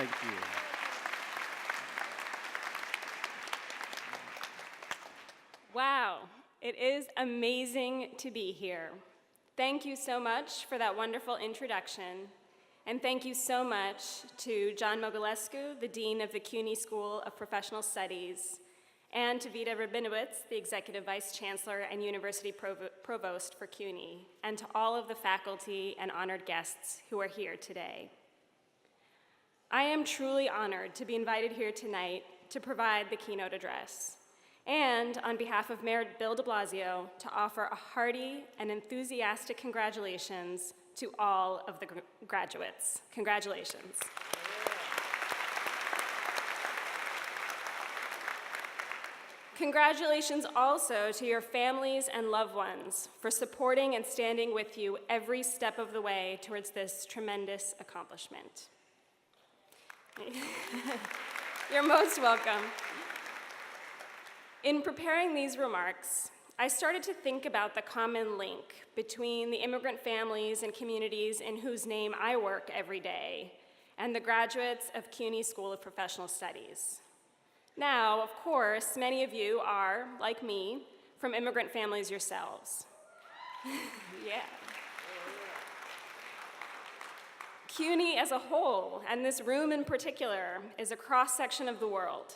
Thank you. Wow, it is amazing to be here. Thank you so much for that wonderful introduction. And thank you so much to John Mogilescu, the Dean of the CUNY School of Professional Studies, and to Vida Rabinowitz, the Executive Vice Chancellor and University Provost for CUNY, and to all of the faculty and honored guests who are here today. I am truly honored to be invited here tonight to provide the keynote address, and on behalf of Mayor Bill de Blasio, to offer a hearty and enthusiastic congratulations to all of the graduates. Congratulations. Congratulations also to your families and loved ones for supporting and standing with you every step of the way towards this tremendous accomplishment. You're most welcome. In preparing these remarks, I started to think about the common link between the immigrant families and communities in whose name I work every day and the graduates of CUNY School of Professional Studies. Now, of course, many of you are, like me, from immigrant families yourselves. Yeah. CUNY as a whole, and this room in particular, is a cross-section of the world.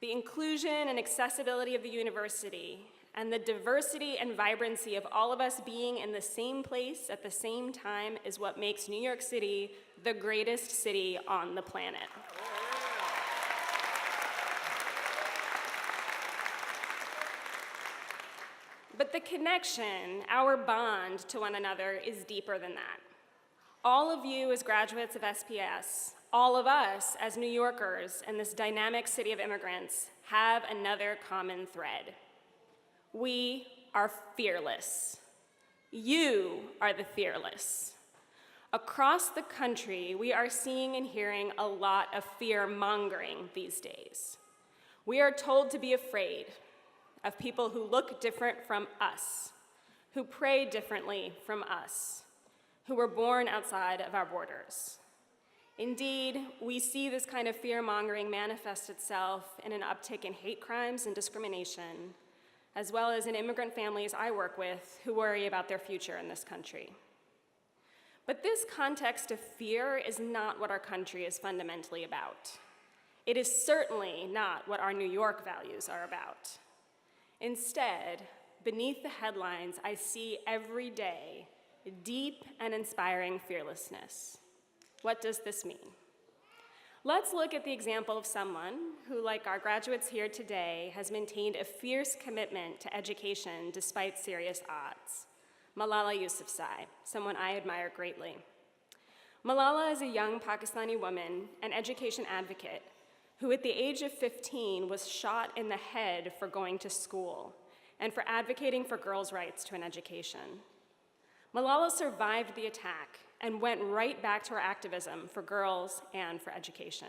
The inclusion and accessibility of the university, and the diversity and vibrancy of all of us being in the same place at the same time is what makes New York City the greatest city on the planet. But the connection, our bond to one another, is deeper than that. All of you as graduates of SPS, all of us as New Yorkers in this dynamic city of immigrants have another common thread. We are fearless. You are the fearless. Across the country, we are seeing and hearing a lot of fear-mongering these days. We are told to be afraid of people who look different from us, who pray differently from us, who were born outside of our borders. Indeed, we see this kind of fear-mongering manifest itself in an uptick in hate crimes and discrimination, as well as in immigrant families I work with who worry about their future in this country. But this context of fear is not what our country is fundamentally about. It is certainly not what our New York values are about. Instead, beneath the headlines, I see every day deep and inspiring fearlessness. What does this mean? Let's look at the example of someone who, like our graduates here today, has maintained a fierce commitment to education despite serious odds. Malala Yousafzai, someone I admire greatly. Malala is a young Pakistani woman, an education advocate, who at the age of 15 was shot in the head for going to school and for advocating for girls' rights to an education. Malala survived the attack and went right back to her activism for girls and for education.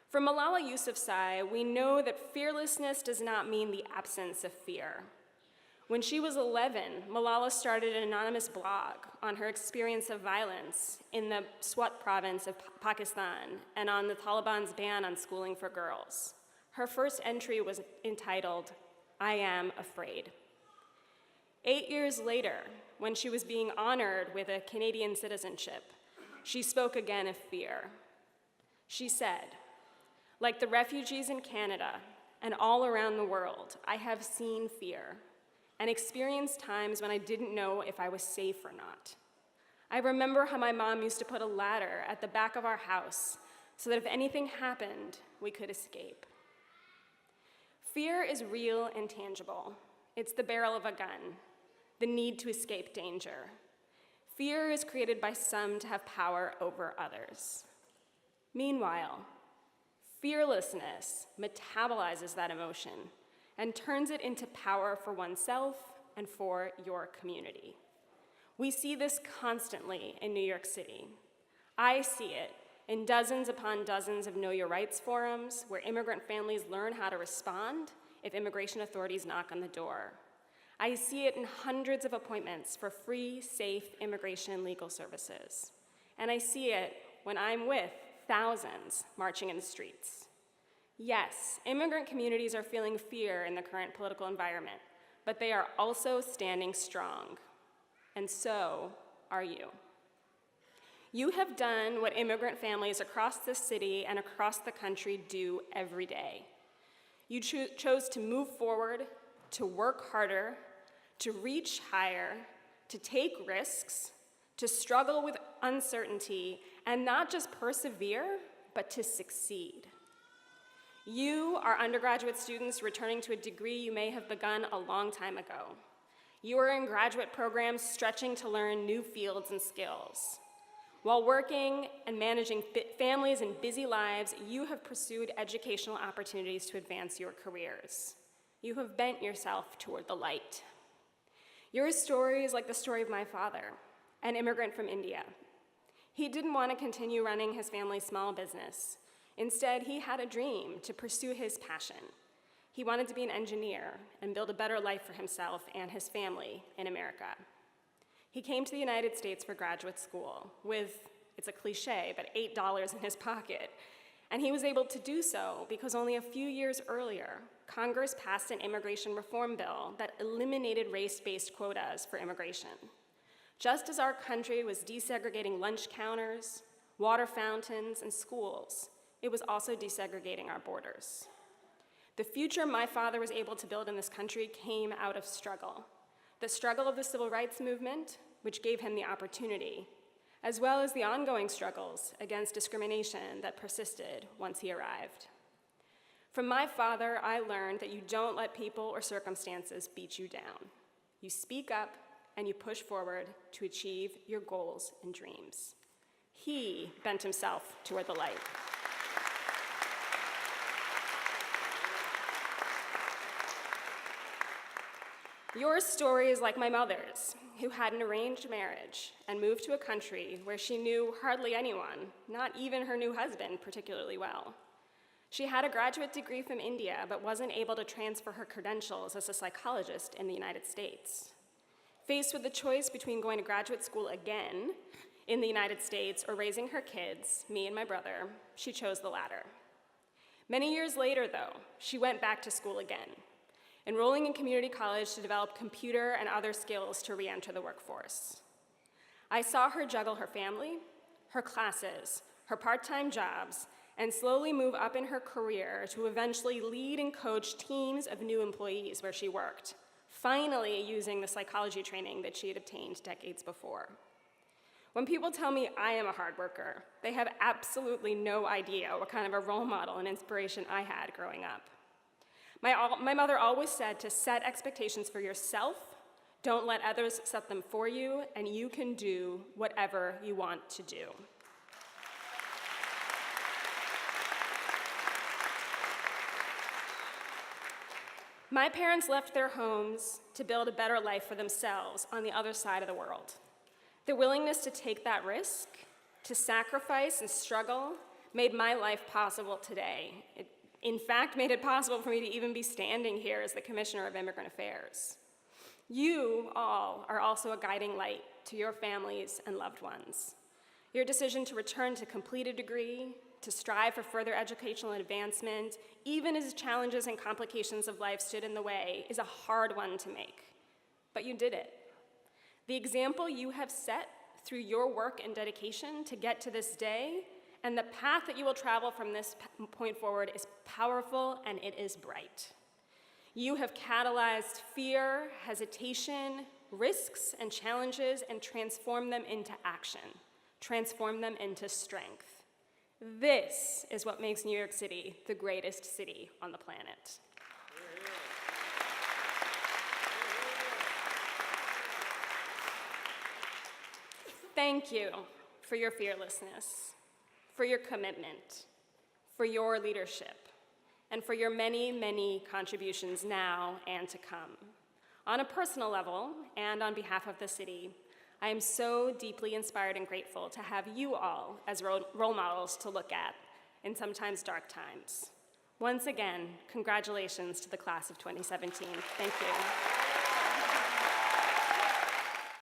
For Malala Yousafzai, we know that fearlessness does not mean the absence of fear. When she was 11, Malala started an anonymous blog on her experience of violence in the Swat province of Pakistan and on the Taliban's ban on schooling for girls. Her first entry was entitled, "I Am Afraid." 8 years later, when she was being honored with a Canadian citizenship, she spoke again of fear. She said, "Like the refugees in Canada and all around the world, I have seen fear and experienced times when I didn't know if I was safe or not. I remember how my mom used to put a ladder at the back of our house so that if anything happened, we could escape." Fear is real and tangible. It's the barrel of a gun, the need to escape danger. Fear is created by some to have power over others. Meanwhile, fearlessness metabolizes that emotion and turns it into power for oneself and for your community. We see this constantly in New York City. I see it in dozens upon dozens of Know Your Rights forums where immigrant families learn how to respond if immigration authorities knock on the door. I see it in hundreds of appointments for free, safe immigration legal services. And I see it when I'm with thousands marching in the streets. Yes, immigrant communities are feeling fear in the current political environment, but they are also standing strong, and so are you. You have done what immigrant families across this city and across the country do every day. You chose to move forward, to work harder, to reach higher, to take risks, to struggle with uncertainty, and not just persevere, but to succeed. You are undergraduate students returning to a degree you may have begun a long time ago. You are in graduate programs stretching to learn new fields and skills. While working and managing families and busy lives, you have pursued educational opportunities to advance your careers. You have bent yourself toward the light. Your story is like the story of my father, an immigrant from India. He didn't want to continue running his family's small business. Instead, he had a dream to pursue his passion. He wanted to be an engineer and build a better life for himself and his family in America. He came to the United States for graduate school with, it's a cliche, but $8 in his pocket. And he was able to do so because only a few years earlier, Congress passed an immigration reform bill that eliminated race-based quotas for immigration. Just as our country was desegregating lunch counters, water fountains, and schools, it was also desegregating our borders. The future my father was able to build in this country came out of struggle. The struggle of the civil rights movement, which gave him the opportunity, as well as the ongoing struggles against discrimination that persisted once he arrived. From my father, I learned that you don't let people or circumstances beat you down. You speak up and you push forward to achieve your goals and dreams. He bent himself toward the light. Your story is like my mother's, who had an arranged marriage and moved to a country where she knew hardly anyone, not even her new husband, particularly well. She had a graduate degree from India, but wasn't able to transfer her credentials as a psychologist in the United States. Faced with the choice between going to graduate school again in the United States or raising her kids, me and my brother, she chose the latter. Many years later, though, she went back to school again, enrolling in community college to develop computer and other skills to re-enter the workforce. I saw her juggle her family, her classes, her part-time jobs, and slowly move up in her career to eventually lead and coach teams of new employees where she worked, finally using the psychology training that she had obtained decades before. When people tell me I am a hard worker, they have absolutely no idea what kind of a role model and inspiration I had growing up. My mother always said to set expectations for yourself, don't let others set them for you, and you can do whatever you want to do. My parents left their homes to build a better life for themselves on the other side of the world. Their willingness to take that risk, to sacrifice and struggle, made my life possible today. It, in fact, made it possible for me to even be standing here as the Commissioner of Immigrant Affairs. You all are also a guiding light to your families and loved ones. Your decision to return to complete a degree, to strive for further educational advancement, even as challenges and complications of life stood in the way, is a hard one to make. But you did it. The example you have set through your work and dedication to get to this day, and the path that you will travel from this point forward is powerful and it is bright. You have catalyzed fear, hesitation, risks, and challenges and transformed them into action, transformed them into strength. This is what makes New York City the greatest city on the planet. Thank you for your fearlessness, for your commitment, for your leadership, and for your many, many contributions now and to come. On a personal level, and on behalf of the city, I am so deeply inspired and grateful to have you all as role models to look at in sometimes dark times. Once again, congratulations to the class of 2017. Thank you.